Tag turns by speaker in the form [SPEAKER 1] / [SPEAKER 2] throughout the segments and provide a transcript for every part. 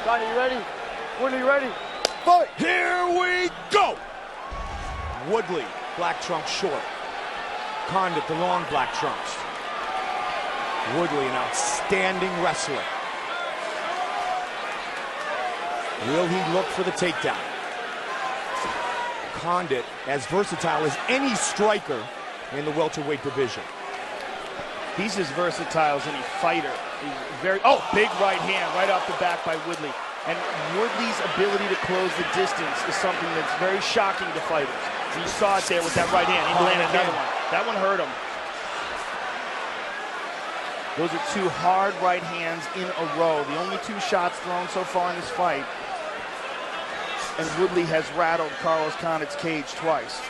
[SPEAKER 1] Johnny, you ready? Woodley, you ready? Fight!
[SPEAKER 2] Here we go! Woodley, black trunks short. Condit, the long black trunks. Woodley, an outstanding wrestler. Will he look for the takedown? Condit, as versatile as any striker in the welterweight division.
[SPEAKER 3] He's as versatile as any fighter. He's very, big right hand right off the back by Woodley. And Woodley's ability to close the distance is something that's very shocking to fighters. And you saw it there with that right hand. He landed another one. That one hurt him. Those are two hard right hands in a row. The only two shots thrown so far in this fight. And Woodley has rattled Carlos Condit's cage twice.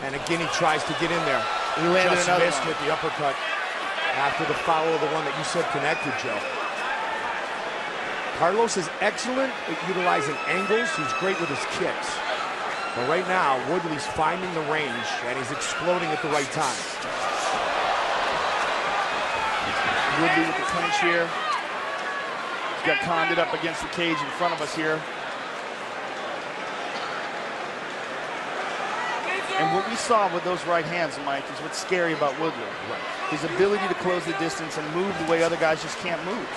[SPEAKER 2] And again, he tries to get in there.
[SPEAKER 3] He landed
[SPEAKER 2] just
[SPEAKER 3] another
[SPEAKER 2] missed
[SPEAKER 3] one
[SPEAKER 2] with the uppercut after the follow of the one that you said connected, Joe. Carlos is excellent at utilizing angles. He's great with his kicks. But right now, Woodley's finding the range, and he's exploding at the right time.
[SPEAKER 3] Woodley with the clinch here. He's got Condit up against the cage in front of us here. And what we saw with those right hands, Mike, is what's scary about Woodley.
[SPEAKER 2] Right.
[SPEAKER 3] His ability to close the distance and move the way other guys just can't move.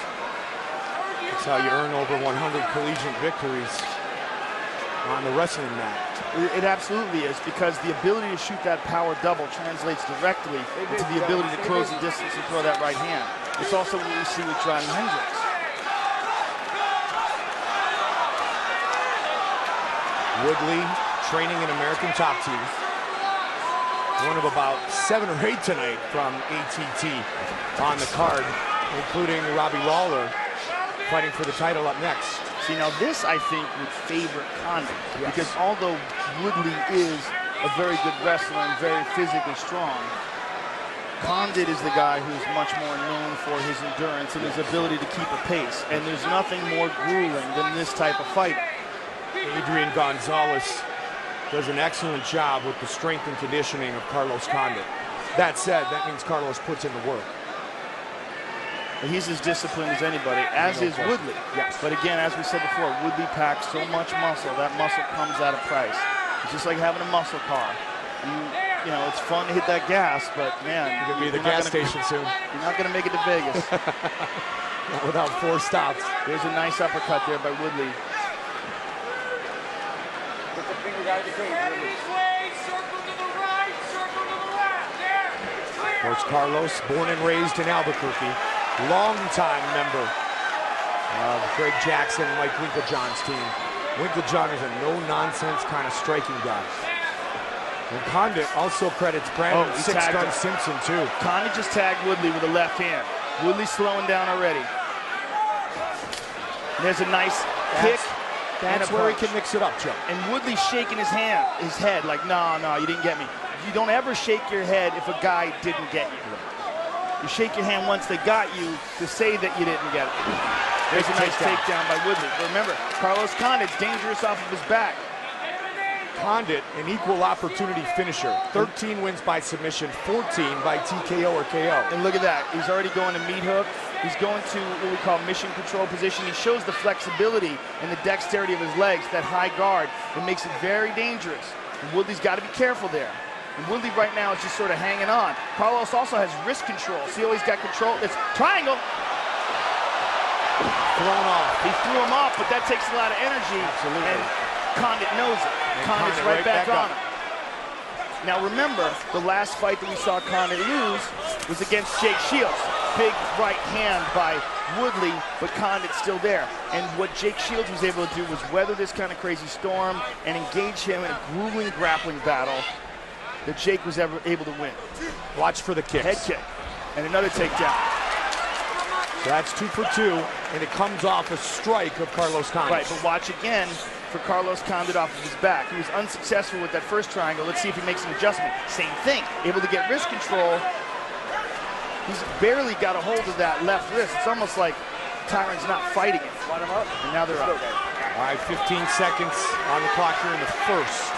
[SPEAKER 2] That's how you earn over 100 collegiate victories on the wrestling mat.
[SPEAKER 3] It absolutely is, because the ability to shoot that power double translates directly into the ability to close the distance and throw that right hand. It's also what we see with John Hendricks.
[SPEAKER 2] Woodley training in American Top Team. One of about 7 or 8 tonight from ATT on the card, including Robbie Lawler fighting for the title up next.
[SPEAKER 3] See, now this, I think, would favor Condit, because although Woodley is a very good wrestler and very physically strong, Condit is the guy who's much more known for his endurance and his ability to keep a pace. And there's nothing more grueling than this type of fighter.
[SPEAKER 2] Adrian Gonzalez does an excellent job with the strength and conditioning of Carlos Condit. That said, that means Carlos puts in the work.
[SPEAKER 3] He's as disciplined as anybody, as is Woodley.
[SPEAKER 2] Yes.
[SPEAKER 3] But again, as we said before, Woodley packs so much muscle. That muscle comes at a price. It's just like having a muscle car. You know, it's fun to hit that gas, but man,
[SPEAKER 2] you're gonna be at the gas station soon.
[SPEAKER 3] You're not gonna make it to Vegas.
[SPEAKER 2] Not without 4 stops.
[SPEAKER 3] There's a nice uppercut there by Woodley.
[SPEAKER 1] Get the fingers out of the cage, Woodley.
[SPEAKER 2] Coach Carlos, born and raised in Albuquerque, longtime member of Greg Jackson and Mike Winklejohn's team. Winklejohn is a no-nonsense kind of striking guy. And Condit also credits Brandon Six Gun Simpson, too.
[SPEAKER 3] Condit just tagged Woodley with a left hand. Woodley's slowing down already. And there's a nice kick.
[SPEAKER 2] That's where he can mix it up, Joe.
[SPEAKER 3] And Woodley's shaking his head like, no, you didn't get me. You don't ever shake your head if a guy didn't get you. You shake your hand once they got you to say that you didn't get it. There's a nice takedown by Woodley. But remember, Carlos Condit's dangerous off of his back.
[SPEAKER 2] Condit, an equal opportunity finisher. 13 wins by submission, 14 by TKO or KO.
[SPEAKER 3] And look at that. He's already going to meat hook. He's going to what we call mission control position. He shows the flexibility and the dexterity of his legs, that high guard. It makes it very dangerous. And Woodley's got to be careful there. And Woodley right now is just sort of hanging on. Carlos also has wrist control. See how he's got control? It's triangle.
[SPEAKER 2] Thrown off.
[SPEAKER 3] He threw him off, but that takes a lot of energy.
[SPEAKER 2] Absolutely.
[SPEAKER 3] And Condit knows it. Condit's right back on him. Now remember, the last fight that we saw Condit lose was against Jake Shields. Big right hand by Woodley, but Condit's still there. And what Jake Shields was able to do was weather this kind of crazy storm and engage him in a grueling grappling battle that Jake was ever able to win.
[SPEAKER 2] Watch for the kicks.
[SPEAKER 3] Head kick and another takedown.
[SPEAKER 2] So that's 2 for 2, and it comes off a strike of Carlos Condit.
[SPEAKER 3] Right, but watch again for Carlos Condit off of his back. He was unsuccessful with that first triangle. Let's see if he makes an adjustment. Same thing, able to get wrist control. He's barely got a hold of that left wrist. It's almost like Tyron's not fighting it.
[SPEAKER 1] Line him up.
[SPEAKER 3] And now they're up.
[SPEAKER 2] All right, 15 seconds on the clock here in the first.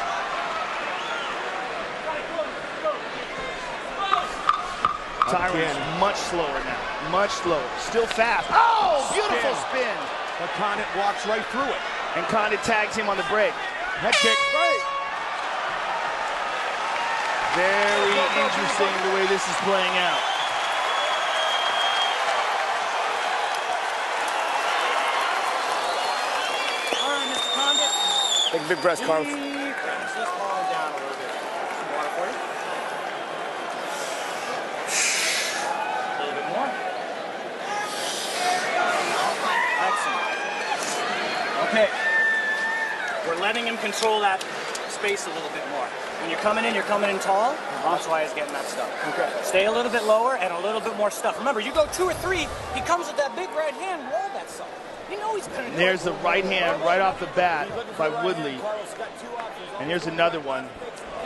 [SPEAKER 3] Tyron's much slower now, much slower. Still fast. Oh, beautiful spin
[SPEAKER 2] but Condit walks right through it.
[SPEAKER 3] And Condit tags him on the break.
[SPEAKER 2] Head kick.
[SPEAKER 1] Right.
[SPEAKER 3] Very interesting the way this is playing out.
[SPEAKER 4] All right, Mr. Condit.
[SPEAKER 1] Take a big breath, Carlos.
[SPEAKER 4] Just calm it down a little bit. Some water for you? A little bit more. Excellent. Okay. We're letting him control that space a little bit more. When you're coming in tall. That's why he's getting that stuff.
[SPEAKER 1] Okay.
[SPEAKER 4] Stay a little bit lower and a little bit more stuff. Remember, you go 2 or 3, he comes with that big right hand, roll that stuff. You know he's gonna do it.
[SPEAKER 3] There's the right hand right off the bat by Woodley. And here's another one.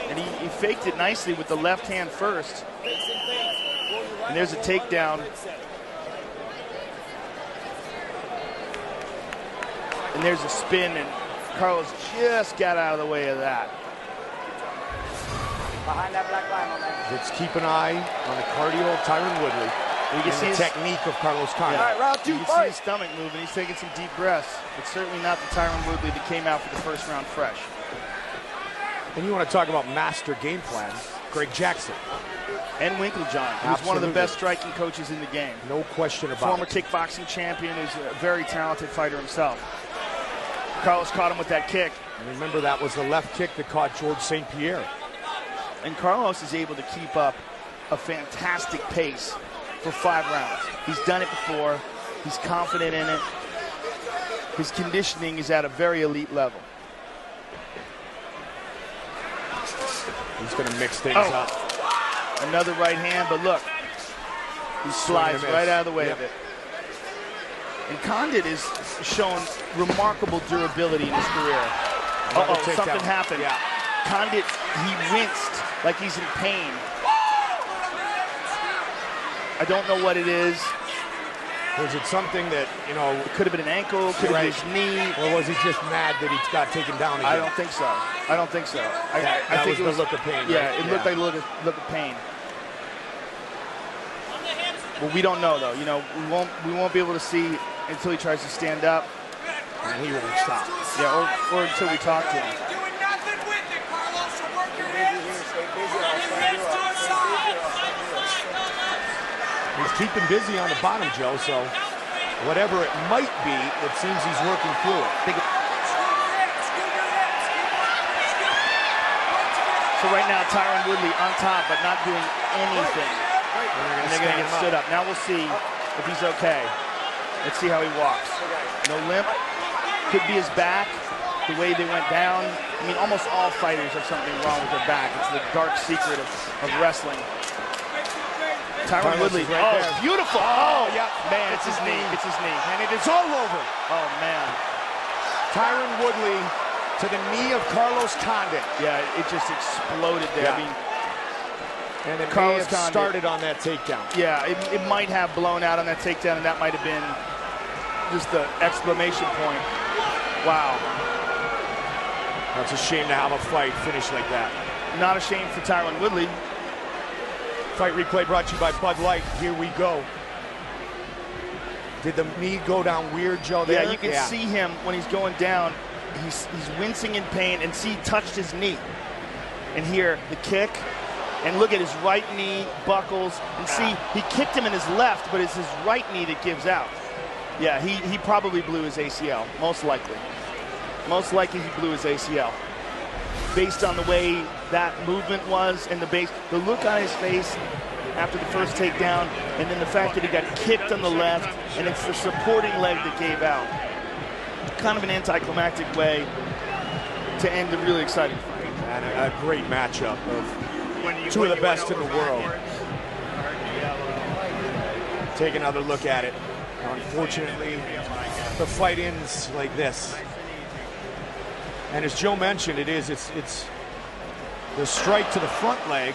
[SPEAKER 3] And he faked it nicely with the left hand first. And there's a takedown. And there's a spin, and Carlos just got out of the way of that.
[SPEAKER 4] Behind that black line, my man.
[SPEAKER 2] Let's keep an eye on the cardio of Tyron Woodley.
[SPEAKER 3] You can see
[SPEAKER 2] the
[SPEAKER 3] his
[SPEAKER 2] technique of Carlos Condit.
[SPEAKER 1] All right, round 2,
[SPEAKER 3] You can see
[SPEAKER 1] fight.
[SPEAKER 3] his stomach moving. He's taking some deep breaths. It's certainly not the Tyron Woodley that came out for the first round fresh.
[SPEAKER 2] And you want to talk about master game plans, Greg Jackson.
[SPEAKER 3] And Winklejohn, who's one of the
[SPEAKER 2] Absolutely.
[SPEAKER 3] best striking coaches in the game.
[SPEAKER 2] No question about
[SPEAKER 3] Former
[SPEAKER 2] it.
[SPEAKER 3] kickboxing champion, who's a very talented fighter himself. Carlos caught him with that kick.
[SPEAKER 2] And remember, that was the left kick that caught George St. Pierre.
[SPEAKER 3] And Carlos is able to keep up a fantastic pace for 5 rounds. He's done it before. He's confident in it. His conditioning is at a very elite level.
[SPEAKER 2] He's going to mix things up.
[SPEAKER 3] Another right hand, but look. He slides right out of the way of it. And Condit has shown remarkable durability in his career. Uh-oh, something happened.
[SPEAKER 2] Yeah.
[SPEAKER 3] Condit, he winced like he's in pain. I don't know what it is.
[SPEAKER 2] Was it something that, you know,
[SPEAKER 3] It could have been an ankle, could have been his knee.
[SPEAKER 2] or was he just mad that he got taken down again?
[SPEAKER 3] I don't think so. I don't think so. I
[SPEAKER 2] That
[SPEAKER 3] think
[SPEAKER 2] was
[SPEAKER 3] it
[SPEAKER 2] the look of pain,
[SPEAKER 3] Yeah,
[SPEAKER 2] right?
[SPEAKER 3] it looked like a look of pain. Well, we don't know though. You know, we won't be able to see until he tries to stand up.
[SPEAKER 2] And he won't stop.
[SPEAKER 3] Yeah, or until we talk to him.
[SPEAKER 5] Doing nothing with it, Carlos. So work your hips. Run your hips to a side.
[SPEAKER 2] He's keeping busy on the bottom, Joe, so whatever it might be, it seems he's working through it.
[SPEAKER 3] So right now, Tyron Woodley on top, but not doing anything. And they're going to get stood up. Now we'll see if he's okay. Let's see how he walks. No limp. Could be his back, the way they went down. I mean, almost all fighters have something wrong with their back. It's the dark secret of wrestling. Tyron Woodley.
[SPEAKER 2] Right
[SPEAKER 3] Oh,
[SPEAKER 2] there.
[SPEAKER 3] beautiful.
[SPEAKER 2] Oh, yeah.
[SPEAKER 3] Man, it's his knee. It's his knee.
[SPEAKER 2] And it is all over.
[SPEAKER 3] Oh, man.
[SPEAKER 2] Tyron Woodley to the knee of Carlos Condit.
[SPEAKER 3] Yeah, it just exploded there.
[SPEAKER 2] Yeah.
[SPEAKER 3] I mean,
[SPEAKER 2] And it
[SPEAKER 3] Carlos
[SPEAKER 2] may have
[SPEAKER 3] Condit
[SPEAKER 2] started on that takedown.
[SPEAKER 3] yeah, it might have blown out on that takedown, and that might have been just the exclamation point. Wow.
[SPEAKER 2] It's a shame to have a fight finish like that.
[SPEAKER 3] Not a shame for Tyron Woodley.
[SPEAKER 2] Fight replay brought to you by Bud Light. Here we go. Did the knee go down weird, Joe? There?
[SPEAKER 3] Yeah, you can see him when he's going down. He's wincing in pain, and see, he touched his knee. And here, the kick. And look at his right knee buckles. And see, he kicked him in his left, but it's his right knee that gives out. Yeah, he probably blew his ACL, most likely. Most likely he blew his ACL. Based on the way that movement was and the look on his face after the first takedown, and then the fact that he got kicked on the left, and it's the supporting leg that gave out. Kind of an anticlimactic way to end a really exciting fight.
[SPEAKER 2] And a great matchup of two of the best in the world. Take another look at it. Unfortunately, the fight ends like this. And as Joe mentioned, it's the strike to the front leg,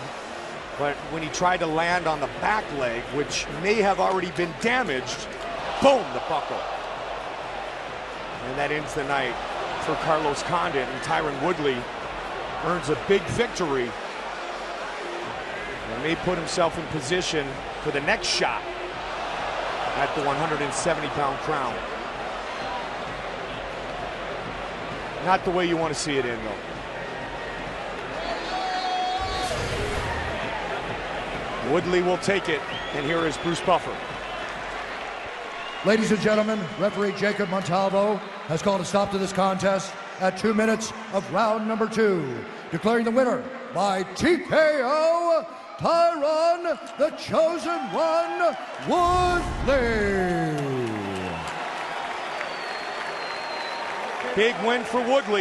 [SPEAKER 2] but when he tried to land on the back leg, which may have already been damaged, boom, the buckle. And that ends the night for Carlos Condit, and Tyron Woodley earns a big victory and may put himself in position for the next shot at the 170-pound crown. Not the way you want to see it in, though. Woodley will take it, and here is Bruce Buffer.
[SPEAKER 6] Ladies and gentlemen, referee Jacob Montalvo has called a stop to this contest at 2 minutes of round number 2, declaring the winner by TKO, Tyron, the Chosen One, Woodley.
[SPEAKER 2] Big win for Woodley.